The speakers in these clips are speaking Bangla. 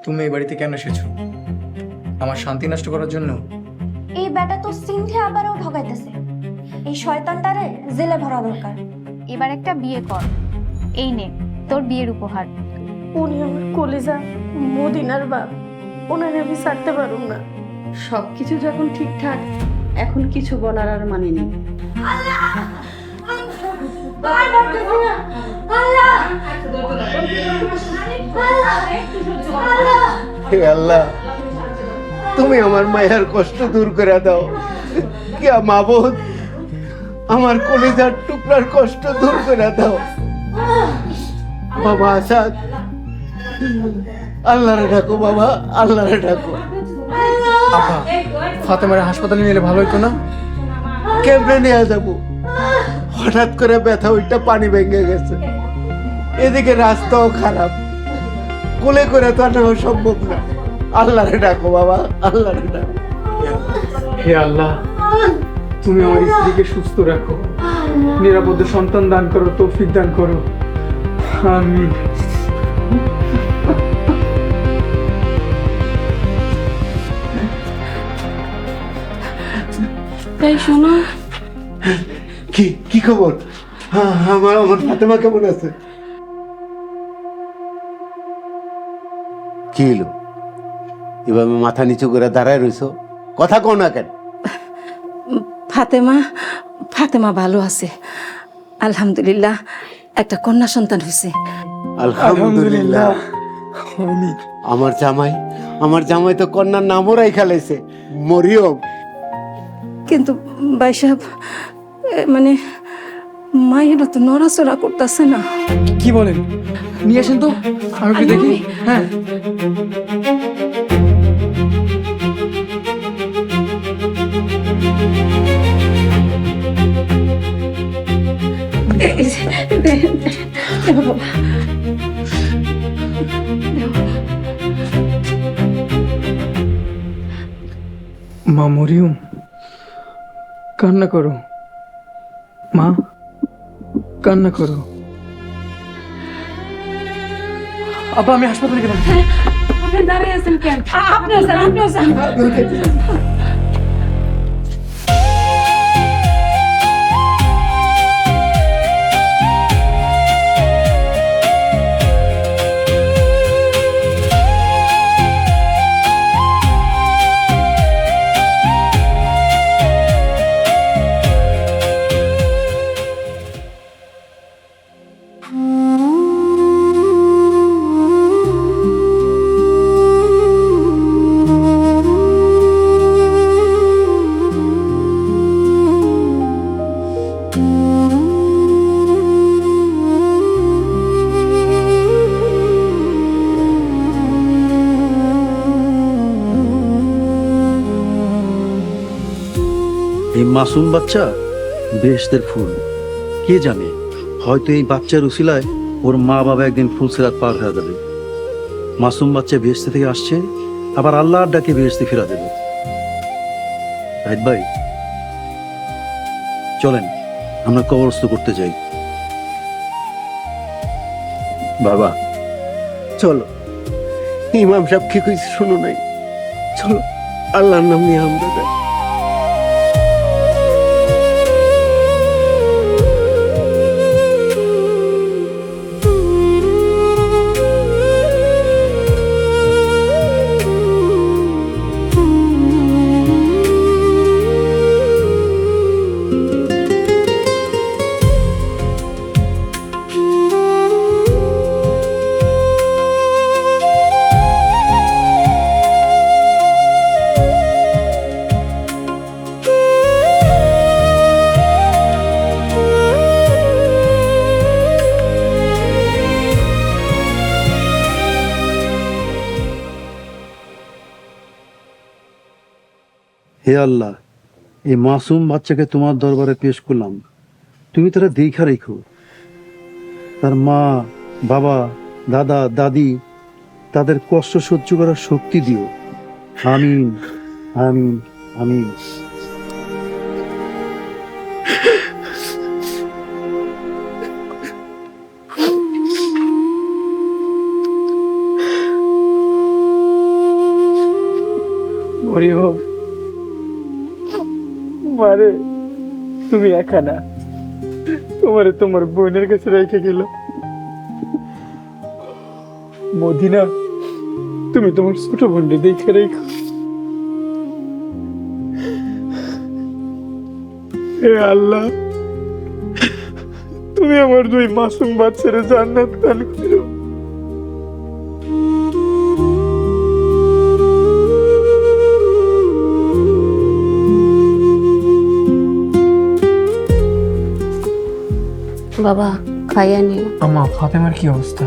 তুমি এই বাড়িতে কেন এসেছো? আমার শান্তি নষ্ট করার জন্য? এই বেটা তো সিন্ধে আবারও ঠকাইতেছে। এই শয়তানটারে জেলে ভরা দরকার। এবার একটা বিয়ে কর, এই নে তোর বিয়ের উপহার। উনি আমার কলিজা মদিনার বাপ, ওনারে আমি ছাড়তে পারুম না। সবকিছু যখন ঠিকঠাক, এখন কিছু বলার আর মানে নেই। হে আল্লাহ, তুমি আমার মায়ের কষ্ট দূর করে দাও। কিয়া মাবুদ, আমার কলিজার টুকরার কষ্ট দূর করে দাও। বাবা আসাদ, আল্লাহরে ডাকো বাবা, আল্লাহরে ডাকো। আপা, ফাতেমার হাসপাতালে নিলে ভালো হতো না? কেমনে নিয়ে যাবো? হঠাৎ করে ব্যথা ওইটা পানি ভেঙে গেছে, এদিকে রাস্তাও খারাপ, কোলে করে তো আনা সম্ভব না। আল্লাহরে ডাকো বাবা, আল্লাহরে ডাকো। হে আল্লাহ, তুমি আমার স্ত্রীকে সুস্থ রাখো, নিরাপদে সন্তান দান করো, তৌফিক দান করো, আমিন। তাই শোনো, কি কি খবর? হ্যাঁ, আমার আমার ফাতেমা কেমন আছে? কি হলো, এভাবে মাথা নিচু করে দাঁড়ায় রইছো, কথা কও না কেন? ফাতেমা ফাতেমা ভালো আছে আলহামদুলিল্লাহ। একটা কন্যা সন্তান হয়েছে। আলহামদুলিল্লাহ। আমার জামাই তো কন্যার নামও রাইখা লাইছে, মরিয়ম। কিন্তু ভাই সাহেব, মানে মায়েরা তো নড়াচড়া করতেছে না। কি বলেন? নিয়ে আসেন তো, আমি একটু দেখি। হ্যাঁ, মা মরিয়ম, কান্না করো মা, কান্না করো। আপা, আমি হাসপাতালে গেলাম। আপনি দাঁড়িয়ে আছেন কেন? আপনিও যান, আপনিও যান। এই মাসুম বাচ্চা বেহেশতের ফুল, কে জানে, হয়তো এই বাচ্চার উসিলায় ওর মা বাবা একদিন ফুলসিরাত পার হয়ে যাবে। মাসুম বাচ্চা বেহেশতে থেকে আসছে, আবার আল্লাহর ডাকে বেহেশতে ফেরা দেবে। রাইট ভাই, চলেন আমরা কবরস্থ করতে যাই। বাবা চলো, ইমাম সাহেব কি কইছে শোনো নাই? চলো, আল্লাহর নাম নিয়ে আমরা যাই। হে আল্লাহ, এই মাসুম বাচ্চাকে তোমার দরবারে পেশ করলাম, তুমি তারা দেখা রেখো। তার মা বাবা দাদা দাদি, তাদের কষ্ট সহ্য করার শক্তি দিও। আমিন আমিন আমিন। মারে তুমি একা না, তোমারে তোমার বোনের কাছে রেখে গেল। মদিনা, তুমি তোমার ছোট বোনকে দেখে রেখো। হে আল্লাহ, তুমি আমার দুই মাসুম বাচ্চারা জান্নাত দান করো। বাবা খাইয়া নিও। আমা, ফাতেমার কি অবস্থা?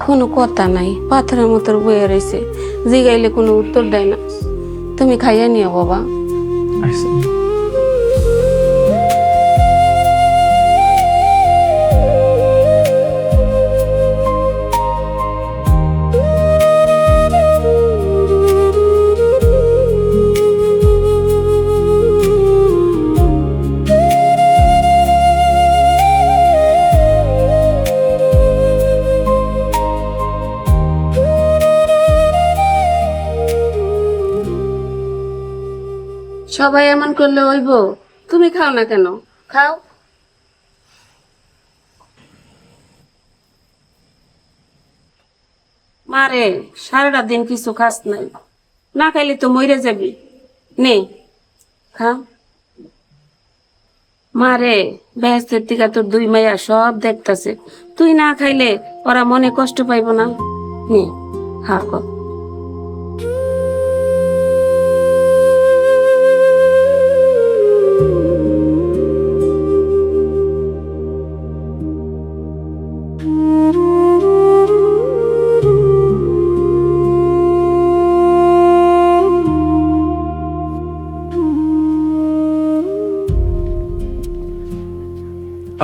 কোনো কথা নাই, পাথরের মতো বয়ে রয়েছে, জিগাইলে কোনো উত্তর দেয় না। তুমি খাইয়া নিও বাবা। আচ্ছা। সবাই এমন করলে হইব? তুমি খাও না কেন? খাও। মারে সারাটা দিন কিছু খাস নাই, না খাইলে তো মরে যাবি। নে খা। মারে বেহেস্তের থেকে তোর দুই মাইয়া সব দেখতাছে, তুই না খাইলে ওরা মনে কষ্ট পাইব না? নে খা কর।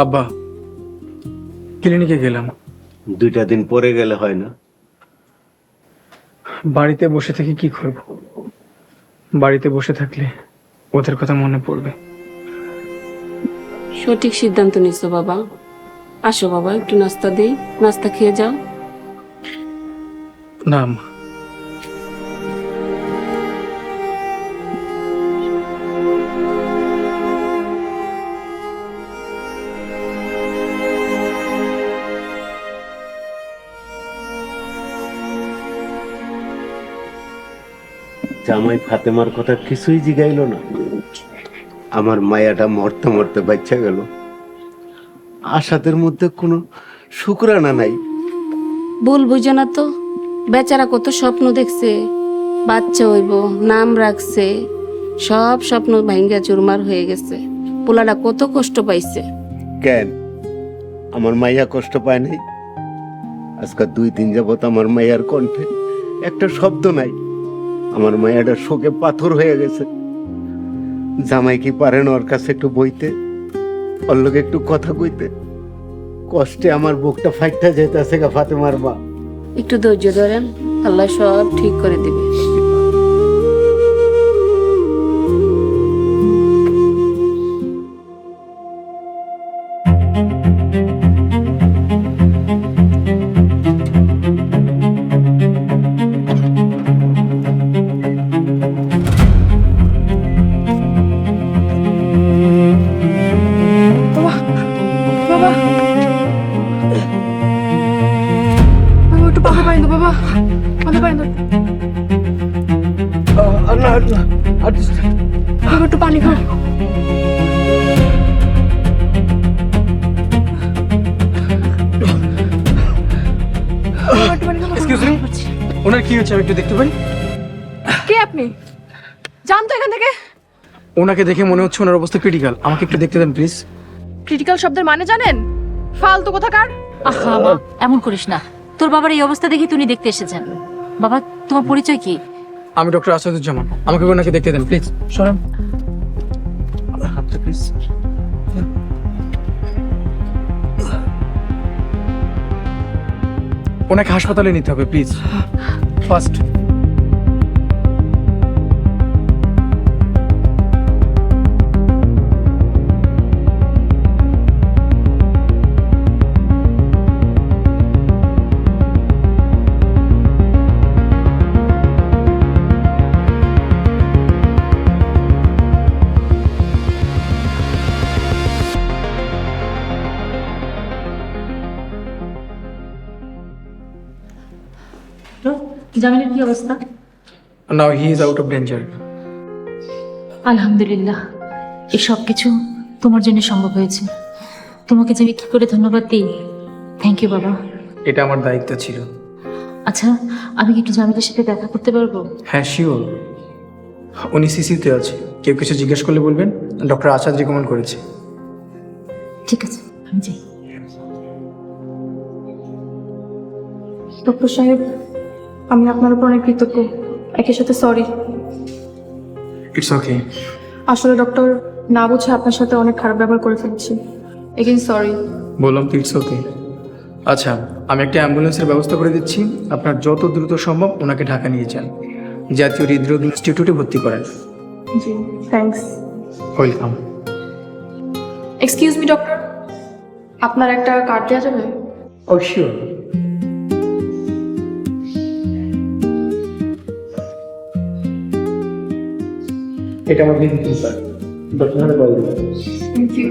আব্বা, ক্লিনিকে গেলাম। 2টা দিন পরে গেলে হয় না? বাড়িতে বসে থেকে কি করব? বাড়িতে বসে থাকলে ওদের কথা মনে পড়বে। সঠিক সিদ্ধান্ত নিছো বাবা। আসো বাবা, একটু নাস্তা দিই, নাস্তা খেয়ে যাও। না আম্মা, জামাই ফাতেমার কথা কিছুই জিগাইলো না। আমার মায়াটা মরতে মরতে বাচ্চা গেল। আশাদের মধ্যে কোনো শুকরানা নাই। ভুল বুঝো না তো, বেচারা কত স্বপ্ন দেখছে, বাচ্চা হইব, নাম রাখছে, সব স্বপ্ন ভাঙ্গা চুরমার হয়ে গেছে। পোলাটা কত কষ্ট পাইছে। কেন আমার মাইয়া কষ্ট পায় নাই? আজকে 2 দিন যাবত আমার মাইয়ার কণ্ঠে একটা শব্দ নাই। আমার মায়াটা শোকে পাথর হয়ে গেছে। জামাই কি পারেন ওর কাছে একটু বইতে, ওর লোকে একটু কথা কইতে? কষ্টে আমার বুকটা ফাইটটা যেতেছে গা ফাতেমার মা। একটু ধৈর্য ধরেন, আল্লাহ সব ঠিক করে দিবে। একটু পানি খাও। এক্সকিউজ মি, ওনার কি হচ্ছে আমি একটু দেখতে পারি? কে আপনি? যান তো এখান থেকে। ওনাকে দেখে মনে হচ্ছে ওনার অবস্থা ক্রিটিক্যাল, আমাকে একটু দেখতে দেন প্লিজ। ক্রিটিক্যাল শব্দের মানে জানেন? ফালতু কোথাকার। আহা মা, এমন করিস না। তোর বাবার এই অবস্থা দেখে তুমি দেখতে এসেছেন। বাবা, তোমার পরিচয় কি? আমি ডক্টর আসাদুজ্জামান, আমাকে ওনাকে দেখতে দেন প্লিজ। সরেন হাতটা প্লিজ। ওনাকে হাসপাতালে নিতে হবে প্লিজ, ফার্স্ট। জামিলের কি অবস্থা? Now he is out of danger. আলহামদুলিল্লাহ, এই সব কিছু তোমার জন্য সম্ভব হয়েছে। তোমাকে যে আমি কি করে ধন্যবাদ দিই। থ্যাংক ইউ বাবা। এটা আমার দায়িত্ব ছিল। আচ্ছা, আমি কি একটু জামিলের সাথে দেখা করতে পারবো? হ্যাঁ শিওর, উনি সিসিতে আছে, কেউ কিছু জিজ্ঞেস করলে বলবেন ডক্টর আসাদ রিকমেন্ড করেছে। ঠিক আছে, আমি যাই। ডক্টর সাহেব, আমি আপনার উপর অনেক কৃতজ্ঞ। একই সাথে সরি। It's okay. আসলে ডক্টর, না বুঝে আপনার সাথে অনেক খারাপ ব্যবহার করে ফেলছি। Again sorry. বললাম তো ইটস ওকে। আচ্ছা, আমি একটা অ্যাম্বুলেন্সের ব্যবস্থা করে দিচ্ছি, আপনার যত দ্রুত সম্ভব ওনাকে ঢাকা নিয়ে যান, জাতীয় হৃদরোগ ইনস্টিটিউটে ভর্তি করেন। জি, thanks. Welcome. Excuse me doctor, আপনার একটা কার্ড দেওয়া যাবে? Oh sure. এটা আমার ভিজিটিং কার্ড, ডক্টর কল দিন। Thank you.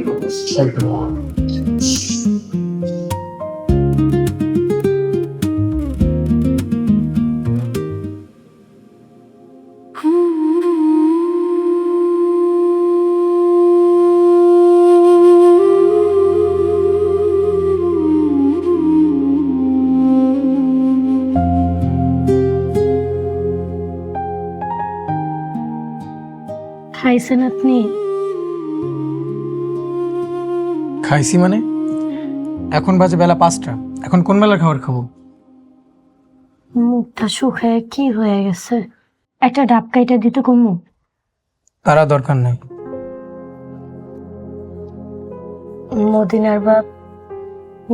খাইছেন আপনি? খাইছি মানে? এখন বাজে বেলা 5টা, এখন কোন বেলার খাবার খাবো? মুখটা শুকায় কি হয়ে গেছে? একটা ডাব কাইটা দিতে কমু? তারা দরকার নাই। মদিনার বাপ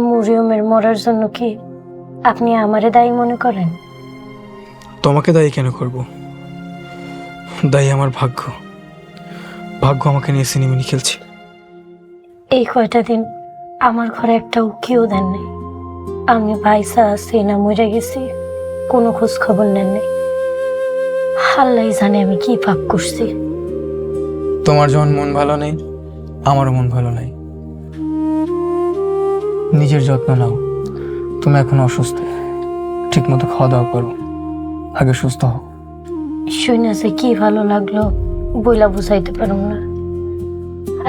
মরিয়মের মরার জন্য কি আপনি আমারে দায়ী মনে করেন? তোমাকে দায়ী কেন করব? দায়ী আমার ভাগ্য। ভাগ্য আমাকে নিয়ে সিনেমিনি খেলছে। এই কয়টা দিন আমার ঘরে একটা উকিও দেন নাই। আমি ভাইসা আছি না মরে গেছি কোনো খোঁজ খবর নেন নাই। আল্লাহ জানে আমি কি পাপ করছি। তোমার যখন মন ভালো নেই, আমারও মন ভালো নাই। নিজের যত্ন নাও। তুমি এখন অসুস্থ, ঠিক মতো খাওয়া দাওয়া করো, আগে সুস্থ হও। শুনে যে কি ভালো লাগলো বইলা বুঝাইতে পারুম না।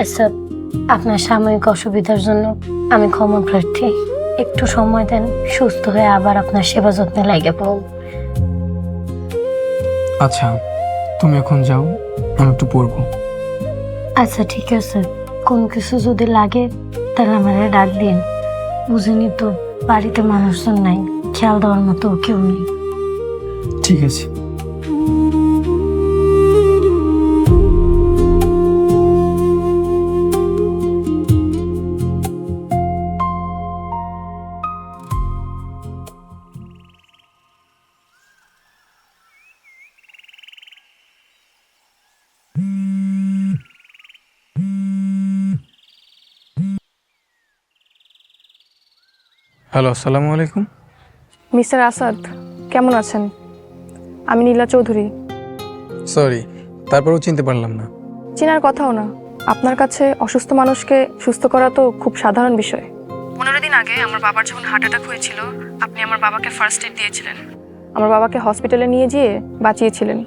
আচ্ছা, আপনার সাময়িক অসুবিধার জন্য আমি ক্ষমা প্রার্থী। একটু সময় দেন, সুস্থ হয়ে আবার আপনার সেবা যত্নে লাগে পাবো। আচ্ছা, তুমি এখন যাও, আমি একটু পড়বো। আচ্ছা ঠিক আছে, কোন কিছু যদি লাগে তাহলে আমারে ডাক দিন। বুঝিনি তো, বাড়িতে মানুষজন নাই, খেয়াল দেওয়ার মতো কেউ নেই। ঠিক আছে। হ্যালো, আসসালামু আলাইকুম। মিস্টার আসাদ, কেমন আছেন? আমি নীলা চৌধুরী। সরি, তারপরেও চিনতে পারলাম না। চেনার কথাও না। আপনার কাছে অসুস্থ মানুষকে সুস্থ করা তো খুব সাধারণ বিষয়। 15 দিন আগে আমার বাবার যখন হার্ট অ্যাটাক হয়েছিল, আপনি আমার বাবাকে ফার্স্ট এড দিয়েছিলেন। আমার বাবাকে হসপিটালে নিয়ে গিয়ে বাঁচিয়েছিলেন।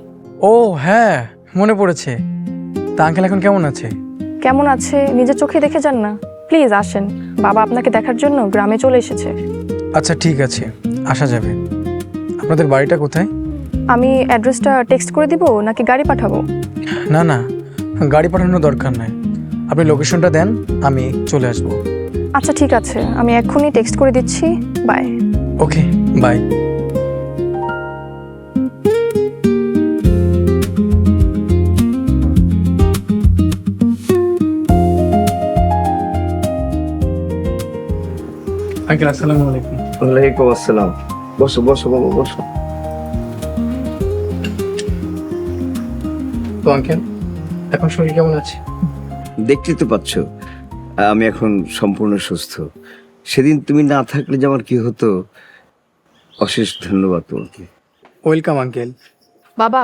ও হ্যাঁ, মনে পড়েছে। তা আঙ্কেল এখন কেমন আছে? কেমন আছে নিজের চোখে দেখে যান না, প্লিজ আসেন। বাবা আপনাকে দেখার জন্য গ্রামে চলে এসেছে। আচ্ছা ঠিক আছে, আসা যাবে। আপনাদের বাড়িটা কোথায়? আমি অ্যাড্রেসটা টেক্সট করে দিব নাকি গাড়ি পাঠাবো? না না, গাড়ি পাঠানোর দরকার নাই, আপনি লোকেশনটা দেন, আমি চলে আসবো। আচ্ছা ঠিক আছে, আমি এক্ষুনি টেক্সট করে দিচ্ছি। বাই। Okay, by. আঙ্কেল আসসালামু আলাইকুম। ওয়ালাইকুম আসসালাম। বসো বসো বাবা, বসো। তো আঙ্কেল, এখন শরীর কেমন আছে? দেখতে তো পাচ্ছ আমি এখন সম্পূর্ণ সুস্থ। সেদিন তুমি না থাকলে যে আমার কি হতো। অশেষ ধন্যবাদ তোমাকে। Welcome uncle. বাবা,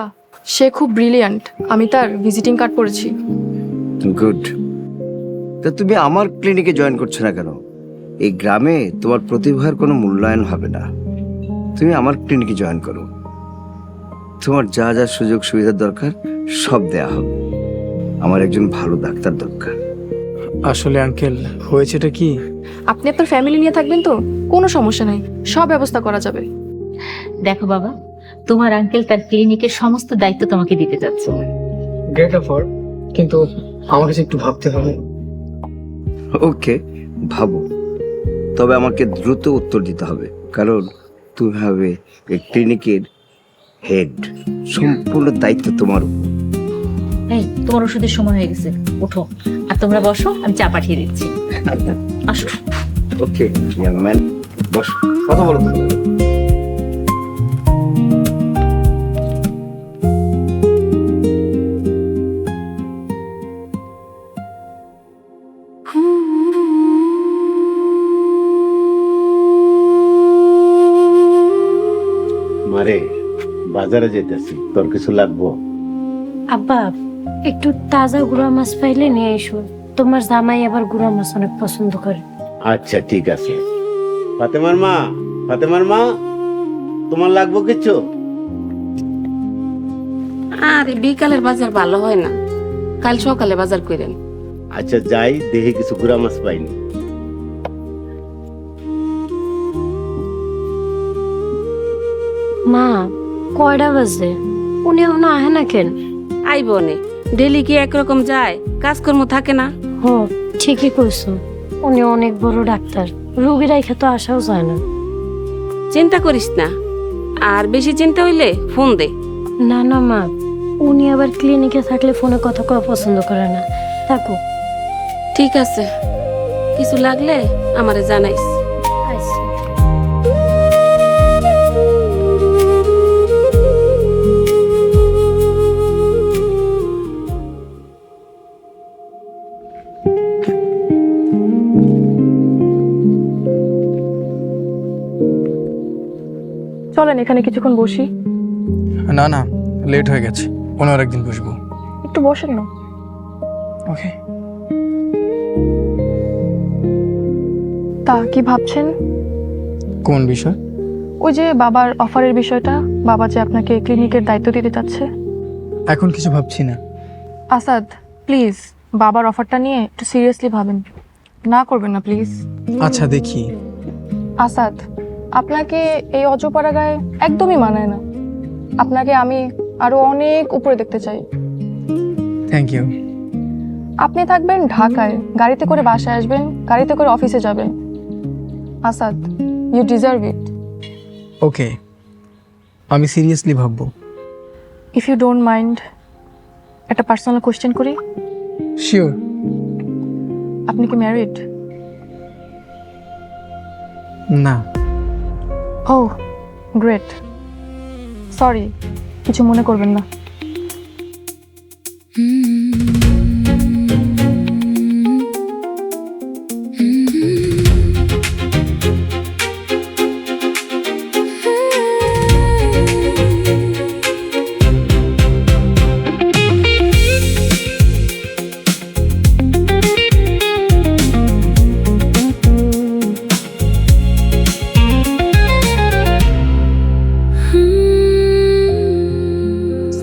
সে খুব ব্রিলিয়ান্ট। আমি তার ভিজিটিং কার্ড পড়েছি। গুড। তা তুমি আমার ক্লিনিকে জয়েন করছো না কেন? এই গ্রামে তোমার প্রতিভার কোনো মূল্যায়ন হবে না। তুমি আমার ক্লিনিকে জয়েন করো। তোমার যা যা সুযোগ সুবিধার দরকার সব দেয়া হবে। আমার একজন ভালো ডাক্তার দরকার। আসলে আঙ্কেল হয়েছেটা কি, আপনি আপনার ফ্যামিলি নিয়ে থাকবেন তো কোনো সমস্যা নাই, সব ব্যবস্থা করা যাবে। দেখো বাবা, তোমার আঙ্কেল তার ক্লিনিকের সমস্ত দায়িত্ব তোমাকে দিতে যাচ্ছে। গ্রেট অফার, কিন্তু আমার কাছে একটু ভাবতে হবে। ওকে, ভাবো, তবে আমাকে দ্রুত উত্তর দিতে হবে, কারণ তুমি হবে এই ক্লিনিকের হেড। সম্পূর্ণ দায়িত্ব তোমার উপর। এই, তোমার ওষুধের সময় হয়ে গেছে, ওঠো আর তোমরা বসো, আমি চা পাঠিয়ে দিচ্ছি। আসো। ওকে ইয়াং ম্যান, বস, কথা বলো তো। মারে, বাজারে যেতেছি, তোর কিছু লাগবো? আব্বা, একটু তাজা গুঁড়া মাছ পাইলে নিয়ে এসো। তোমার জামাই আবার গুঁড়া মাছ অনেক পছন্দ করে। আচ্ছা ঠিক আছে। ফাতেমার মা, তোমার লাগবো কিছু? আর বিকালের বাজার ভালো হয় না, কাল সকালে বাজার করেন। আচ্ছা যাই, দেখি কিছু গুড়া মাছ পাইনি। মা, কয়টা বাজে? উনি এখনো আহে না কেন? আইব নে, ডেলি কি একরকম যায়, কাজকর্ম থাকে না। হো, ঠিকই কইছো। উনি অনেক বড় ডাক্তার, রোগী রাইখে তো আসাও যায় না। চিন্তা করিস না, আর বেশি চিন্তা হইলে ফোন দে। না না মা, উনি আবার ক্লিনিকে থাকলে ফোনে কথা কওয়া পছন্দ করে না। থাকো। ঠিক আছে, কিছু লাগলে আমারে জানাইস। আচ্ছা। চলেন এখানে কিছুক্ষণ বসি। না না, লেট হয়ে গেছে, অন্য আরেকদিন বসবো। একটু বসেন না। ওকে। তা কি ভাবছেন? কোন বিষয়? ওই যে বাবার অফারের বিষয়টা, বাবা যে আপনাকে ক্লিনিকের দায়িত্ব দিতে চাচ্ছে। এখন কিছু ভাবছি না। আসাদ, প্লিজ বাবার অফারটা নিয়ে একটু সিরিয়াসলি ভাবেন, না করবেন না প্লিজ। আচ্ছা দেখি। আসাদ, আপনাকে এই অজপাড়াগায় একদমই মানায় না। আপনাকে আমি আরো অনেক উপরে দেখতে চাই। Thank you. আপনি থাকবেন ঢাকায়, গাড়িতে করে বাসায় আসবেন, গাড়িতে করে অফিসে যাবেন। Asad, you deserve it. Okay, আমি সিরিয়াসলি ভাববো। ইফ ইউ ডোন্ট মাইন্ড, একটা পার্সোনাল কোয়েশ্চেন করি। শিওর। আপনি কি ম্যারিড? না। ও গ্রেট, সরি, কিছু মনে করবেন না।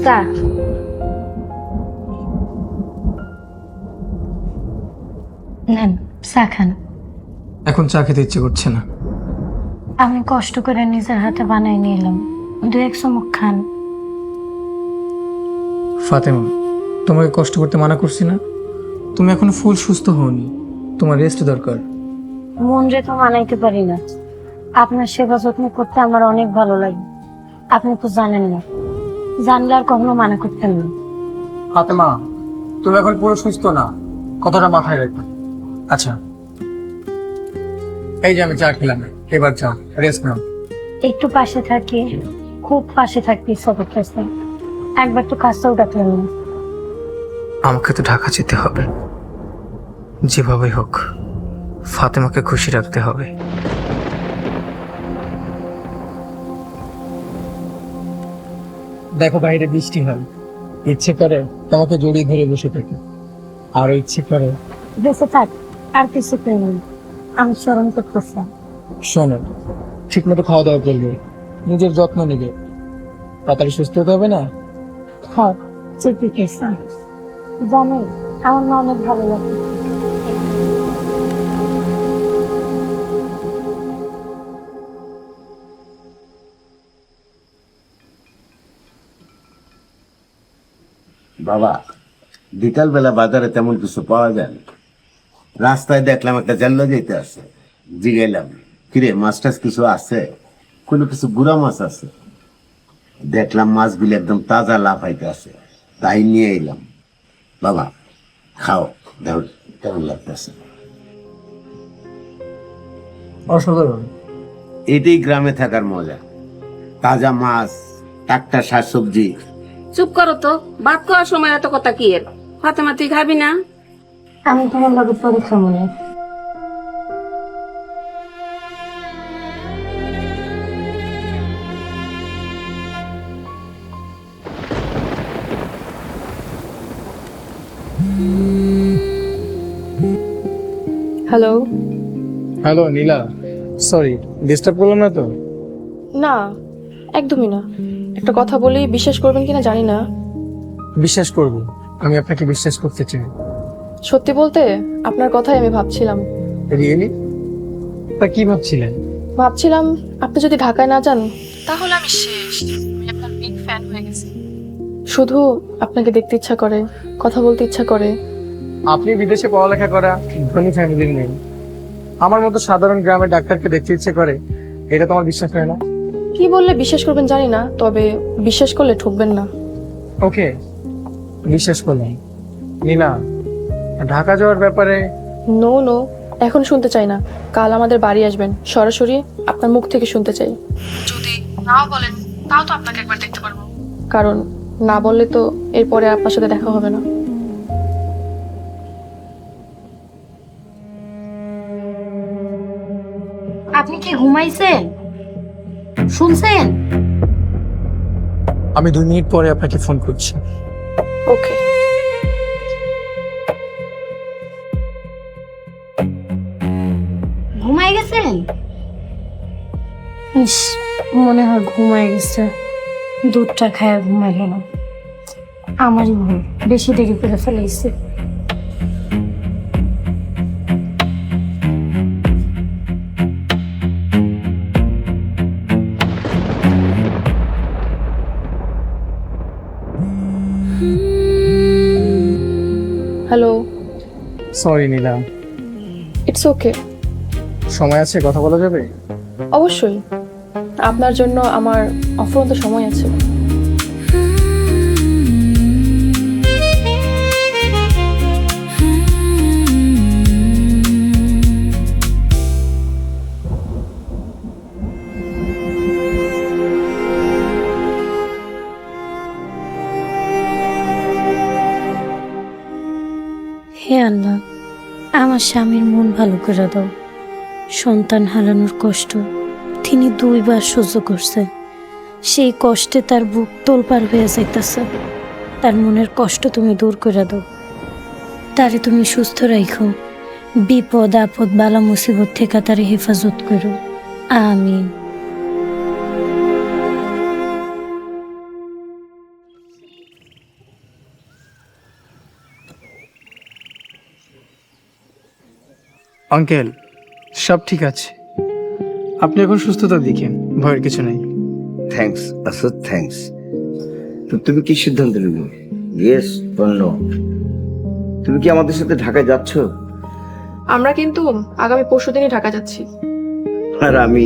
চা। নেন, চা খান। এখন চা খেতে ইচ্ছে করছে না। আমি কষ্ট করে নিজের হাতে বানাই নিয়ে এলাম, দু এক চুমুক খান। ফাতেমা, তোমাকে কষ্ট করতে মানা করছি না? তুমি এখনো ফুল সুস্থ হওনি, তোমার রেস্ট দরকার। মন রে তো মানাইতে পারি না। আপনার সেবা যত্ন করতে আমার অনেক ভালো লাগে। আপনি তো জানেন না, জানলে আর কখনো মানা করতেন না। ফাতেমা, তুমি এখন পুরো সুস্থ না, কথাটা মাথায় রাখবে। আচ্ছা, এই যে আমি চা খেলাম, এবার চা রেস্ট নাও। একটু পাশে থাকি, খুব পাশে থাকতে ইচ্ছা করতেছে। একবার তো কাজটাও ডাকলেন না। আমাকে তো ঢাকা যেতে হবে, যেভাবেই হোক ফাতেমাকে খুশি রাখতে হবে। দেখো বাইরে বৃষ্টি হয়, ইচ্ছে করে তোমাকে জড়িয়ে ধরে বসে থাকি, আর ইচ্ছে করে বেঁচে থাক, আর কিছু পেয়ে আমি স্মরণ করতেছি। শোনো, ঠিক মতো খাওয়া দাওয়া করবে, নিজের যত্ন নেবে, তাড়াতাড়ি সুস্থ হতে হবে না? হ্যাঁ ঠিক আছে। জানো আমার মা অনেক ভালো লাগে। বাবা, বিকালবেলা বাজারে তেমন কিছু পাওয়া যায় না। রাস্তায় দেখলাম একটা জাল্লা যেতে আছে, জিগাইলাম কিরে মাছ টাছ কিছু আছে? কোনো কিছু গুড়া মাছ আছে। দেখলাম মাছগুলি একদম তাজা লাফাইতে আছে, তাই নিয়ে এলাম। বাবা খাও, দেখো কেমন লাগতেছে। অসাধারণ। এটাই গ্রামে থাকার মজা, তাজা মাছ, টাটকা শাকসবজি। চুপ করো তো, ভাত খাওয়ার সময় এত কথা কি এর? ফাতেমা তুই খাবি না? আমি তোমার লগে পরে খাবো না। হ্যালো। হ্যালো নীলা, সরি ডিস্টার্ব করলাম না তো? না একদমই না। একটা কথা বলি, বিশ্বাস করবেন কিনা জানি না। বিশ্বাস করব, আমি আপনাকে বিশ্বাস করতে চাই। সত্যি বলতে আপনার কথাই আমি ভাবছিলাম। রিয়েলি? তা কি ভাবছিলেন? ভাবছিলাম আপনি যদি ঢাকায় না যান তাহলে আমি শেষ। আমি আপনার বিগ ফ্যান হয়ে গেছি। শুধু আপনাকে দেখতে ইচ্ছা করে, কথা বলতে ইচ্ছা করে। আপনি বিদেশে পড়ালেখা করা ধনী ফ্যামিলির মেয়ে, আমার মতো সাধারণ গ্রামের ডাক্তারকে দেখতে ইচ্ছে করে, এটা তোমার বিশ্বাস হয় না? কি বললে বিশ্বাস করবেন জানি না, তবে বিশ্বাস করলে ঠকবেন না। ওকে, বিশ্বাস করলাম। নীলা, ঢাকা যাওয়ার ব্যাপারে? নো নো, এখন শুনতে চাই না। কাল আমাদের বাড়ি আসবেন, সরাসরি আপনার মুখ থেকে শুনতে চাই। যদি নাও বলেন তাও তো আপনাকে একবার দেখতে পারবো, কারণ না বললে তো এরপরে আপনার সাথে দেখা হবে না। আপনি কি ঘুমাইছেন? শুনছেন? আমি 2 মিনিট পরে আপনাকে ফোন করছি। ওকে। ঘুমাই গেছেন? ইস, মনে হয় ঘুমাই গেছে। দুধটা খায় ঘুমাই গেল। আমারই ভুল, বেশি দেরি করে ফেলেছি। Hello. Sorry Nila. It's okay. সময় আছে, কথা বলা যাবে? অবশ্যই, আপনার জন্য আমার অফুরন্ত সময় আছে। হে আল্লাহ, আমার স্বামীর মন ভালো করে দাও। সন্তান হারানোর কষ্ট তিনি 2 বার সহ্য করছেন। সেই কষ্টে তার বুক তোলপাড় হয়ে যাইতেছে। তার মনের কষ্ট তুমি দূর করে দাও। তারে তুমি সুস্থ রাখো। বিপদ আপদ বালা মুসিবত থেকে তারে হেফাজত করো। আমিন। আঙ্কেল, সব ঠিক আছে। আপনি এখন সুস্থতা দিকেন, ভয়ের কিছু নেই। Thanks Asad, thanks. তো তুমি কি সিদ্ধান্ত নিলে? ইয়েস বা নো? তুমি কি আমাদের সাথে ঢাকায় যাচ্ছ? আমরা কিন্তু আগামী পরশুদিনই ঢাকা যাচ্ছি। আর আমি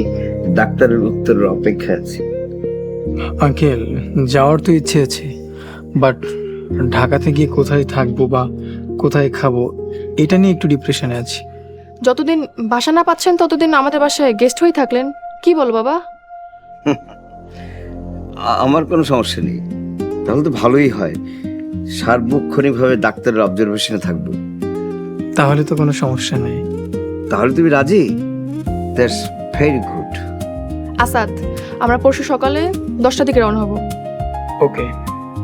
ডাক্তারের উত্তরের অপেক্ষায় আছি। আঙ্কেল, যাওয়ার তো ইচ্ছে আছে, বাট ঢাকাতে গিয়ে কোথায় থাকবো বা কোথায় খাবো এটা নিয়ে একটু ডিপ্রেশনে আছি। যতদিন বাসা না পাচ্ছেন ততদিন আমাদের বাসায় গেস্ট হয়ে থাকলেন। কি বল বাবা? আমার কোনো সমস্যা নেই, তাহলে তো ভালোই হয়। সার্বক্ষণিকভাবে ডাক্তারের অবজারভেশনে থাকবো। তাহলে তো কোনো সমস্যা নেই। তাহলে তুমি রাজি? That's very good. আসাদ, আমরা পরশু সকালে 10টার দিকে রওনা হব। ওকে,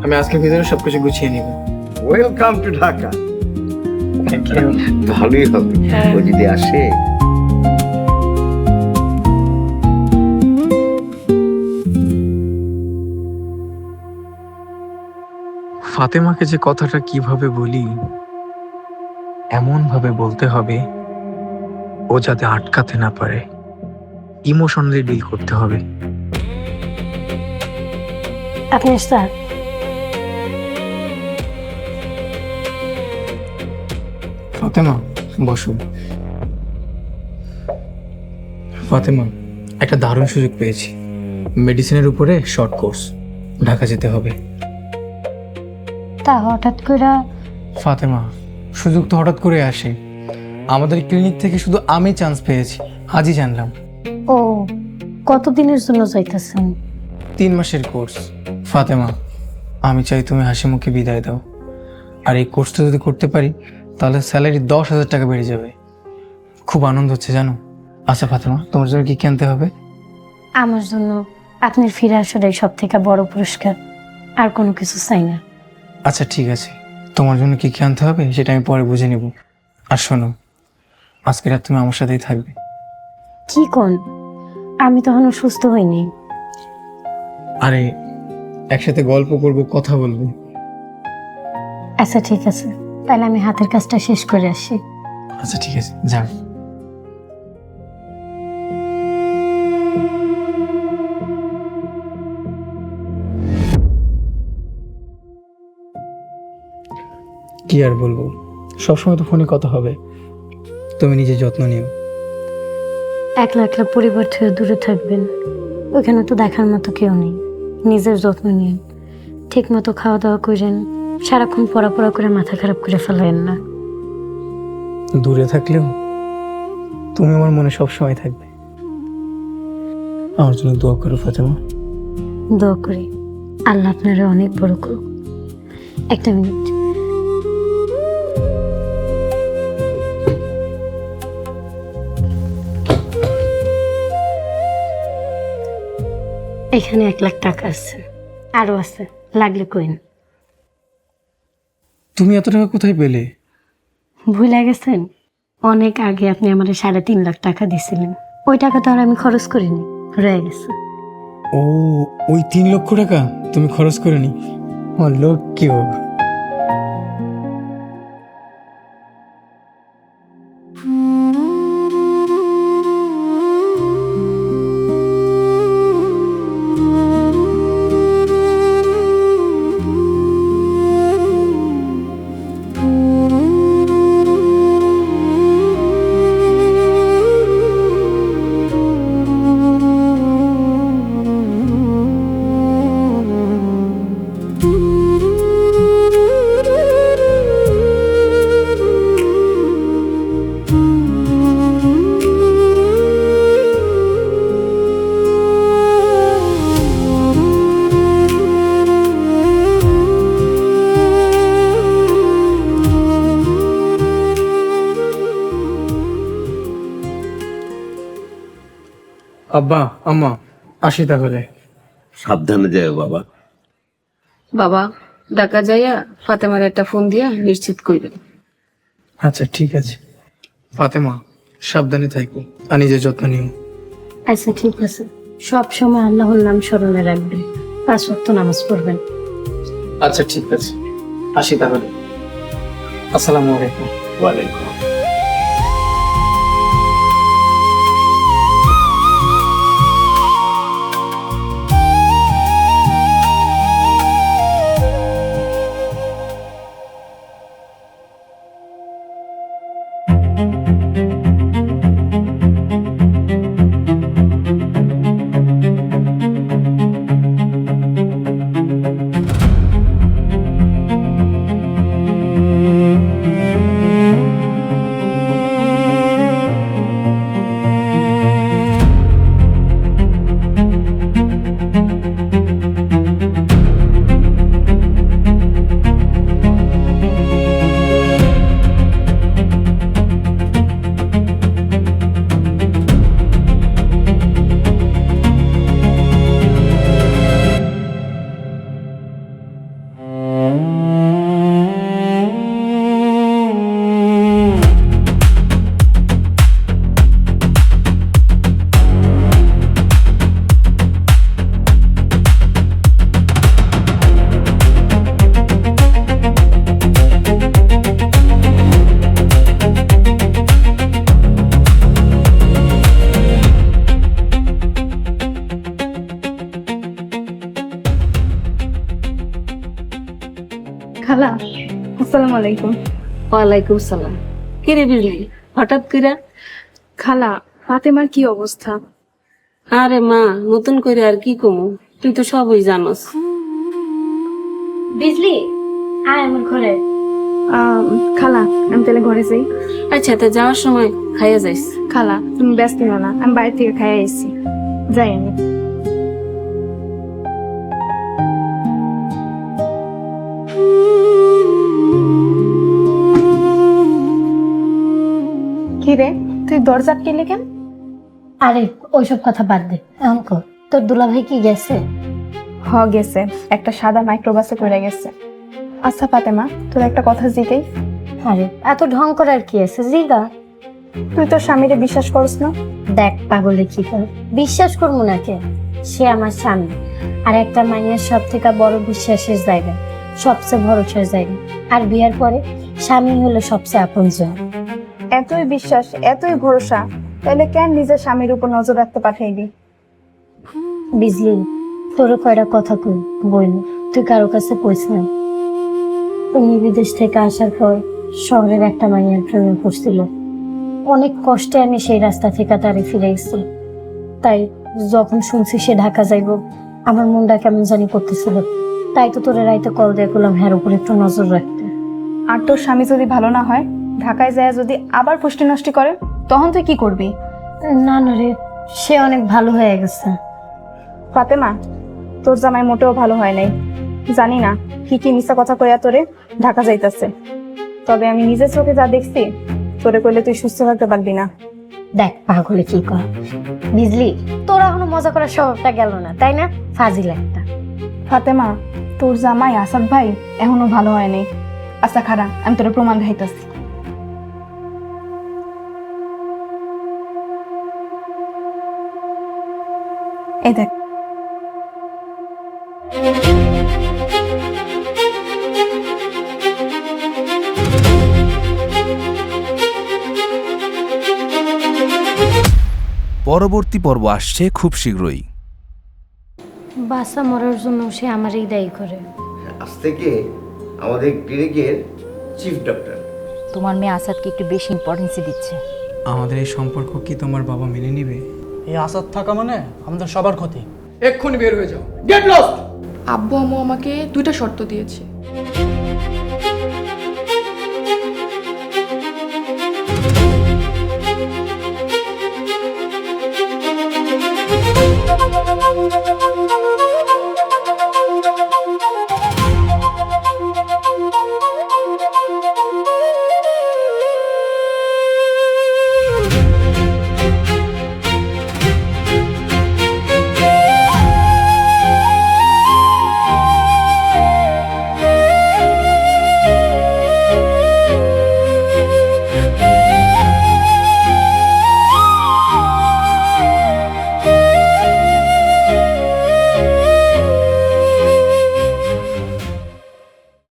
আমি আজকের ভিতরে সবকিছু গুছিয়ে নিব। Welcome to Dhaka. Thank you. ভালোই হবে ও যদি আসে। ফাতেমাকে যে কথাটা কিভাবে বলি, এমন ভাবে বলতে হবে ও যাতে আটকাতে না পারে, ইমোশনালি ডিল করতে হবে। আপনি স্যার, ফাতেমা বসো। ফাতেমা, একটা দারুণ সুযোগ পেয়েছি। মেডিসিনের উপরে শর্ট কোর্স, ঢাকা যেতে হবে। তা হঠাৎ করে? ফাতেমা, সুযোগ তো হঠাৎ করে আসে। আমাদের ক্লিনিক থেকে শুধু আমি চান্স পেয়েছি, আজই জানলাম। ও, কতদিনের জন্য যাইতেছেন? 3 মাসের কোর্স। ফাতেমা, আমি চাই তুমি হাসি মুখে বিদায় দাও। আর এই কোর্সটা যদি করতে পারি তাহলে স্যালারি 10,000 টাকা বেড়ে যাবে। খুব আনন্দ হচ্ছে জানো। আচ্ছা ফাতেমা, তোমার জন্য কি কিনতে হবে? আমার জন্য আপনার ফিরে আসাটাই সব থেকে বড় পুরস্কার, আর কোনো কিছু চাই না। আচ্ছা ঠিক আছে, তোমার জন্য কি আনতে হবে সেটা আমি পরে বুঝে নেব। আর শোনো, আজকে রাত তুমি আমার সাথেই থাকবে। কি কোন? আমি তখনও সুস্থ হইনি। আরে একসাথে গল্প করব, কথা বলবো। আচ্ছা ঠিক আছে, তাহলে আমি হাতের কাজটা শেষ করে আসি। আচ্ছা ঠিক আছে, যাও। কি আর বলবো, সবসময় তো ফোনে কথা হবে। তুমি নিজে যত্ন নিও। একলা একলা পরিবার থেকে দূরে থাকবেন, ওখানে তো দেখার মতো কেউ নেই। নিজের যত্ন নিন, ঠিক মতো খাওয়া দাওয়া করেন, সারাক্ষণ পড়া করে মাথা খারাপ করে ফেলেন না। দূরে থাকলেও তুমি আমার মনে সবসময় থাকবে। আমার জন্য দোয়া করো ফাতেমা। দোয়া করি আল্লাহ আপনারা অনেক বড় করুক। একটা মিনিট। এখানে 1,00,000 টাকা আছে, আরো আছে, লাগলে কইন। তুমি এত টাকা কোথায় পেলে? ভুলে গেছেন, অনেক আগে আপনি আমার 3.5 লাখ টাকা দিছিলেন। ওই টাকা তো আর আমি খরচ করিনি, রয়ে গেছে। ও, ওই 3 লক্ষ টাকা তুমি খরচ করে নি? আমার লোক কি হোক। আব্বা আম্মা, আসি তাহলে। সাবধানে যাও বাবা। বাবা, ঢাকা যাইয়া ফাতেমার একটা ফোন দিয়া নিশ্চিত কইবেন। আচ্ছা ঠিক আছে। ফাতেমা, সাবধানে থাকো আর নিজের যত্ন নিও। আচ্ছা ঠিক আছে, সব সময় আল্লাহর নাম স্মরণে রাখবেন, 5 ওয়াক্ত নামাজ পড়বেন। আচ্ছা ঠিক আছে, আসি তাহলে। আসসালামু আলাইকুম। ওয়ালাইকুম। আসসালামু আলাইকুম। ওয়ালাইকুম সালাম। কিরে বিজলি, হঠাৎ করে? খালা, ফাতেমার কি অবস্থা? আরে মা, নতুন করে আর কি কমু, তুই তো সবই জানোস। বিজলি আয় আমার ঘরে। খালা, আমি তাহলে ঘরে যাই। আচ্ছা, তা যাওয়ার সময় খাইয়া যাইস। খালা, তুমি ব্যস্ত হও না, আমি বাইরে থেকে খাইয়া এসেছি। যাই আমি। কি রে, তুই দরজা আটকেলি কেন? আরে ওইসব কথা বাদ দে, এখন কর, তোর দুলাভাই কি গেছে? গেছে, একটা সাদা মাইক্রোবাসে করে গেছে। আচ্ছা ফাতেমা, তোর একটা কথা জিজ্ঞেস। আরে এত ঢং করার কি আছে, জিগা। তুই তোর স্বামীরে বিশ্বাস করস না? দেখ পাগলে কি কর, বিশ্বাস করবো না কে? সে আমার স্বামী, আর একটা মাইয়ের সব থেকে বড় বিশ্বাসের জায়গা, সবচেয়ে ভরসার জায়গা। আর বিয়ার পরে স্বামী হলো সবচেয়ে আপনজন। এতই বিশ্বাস, এতই ভরসা, তাহলে কেন নিজের স্বামীর উপর নজর রাখতে পাঠাইবি? বিজলি, তোরও কয়টা কথা কই বইল, তুই কারো কাছে কইস না। উনি বিদেশ থেকে আসার পর শহরের একটা মাইয়ার প্রেমে পড়ছিল। অনেক কষ্টে আমি সেই রাস্তা থেকে তারে ফিরে গেছি। তাই যখন শুনছি সে ঢাকা যাইব, আমার মনটা কেমন জানি করতেছিল। তাই তো তোরে রাইতে কল দিয়ে করলাম হ্যার উপর একটু নজর রাখতে। আর তোর স্বামী যদি ভালো না হয়, ঢাকায় যায় যদি আবার পুষ্টি নষ্টি করে, তখন তুই কি করবি? না না রে, সে অনেক ভালো হয়ে গেছে। ফাতেমা, তোর জামাই মোটেও ভালো হয় নাই। জানি না কি কি মিশা কথা কইয়া তোরে ঢাকা যাইতাছে। তবে আমি নিজের চোখে যা দেখছি, তোরে কইলে তুই সুস্থ থাকতে পারবি না। দেখ পাগলে কি কর। বিজলি, তোর এখনো মজা করার স্বভাবটা গেল না, তাই না? ফাজিল একটা। ফাতেমা, তোর জামাই আসাদ ভাই এখনো ভালো হয় নাই। আচ্ছা খারা, আমি তোরে প্রমাণ দেখাইতাছি। এই দেখ। পরবর্তী পর্ব আসছে খুব শীঘ্রই। বাসা মরার জন্য সে আমারই দায়ী করে। আজ থেকে আমাদের ক্লিনিকের চিফ ডক্টর। তোমার মেয়ে আসাদকে একটু বেশি ইম্পর্টেন্স দিচ্ছে। আমাদের এই সম্পর্ক কি তোমার বাবা মেনে নিবে? এই আসাদ থাকা মানে আমাদের সবার ক্ষতি। এক্ষুনি বের হয়ে যাও, গেট লস্ট। আব্বু আম্মু আমাকে 2টা শর্ত দিয়েছে।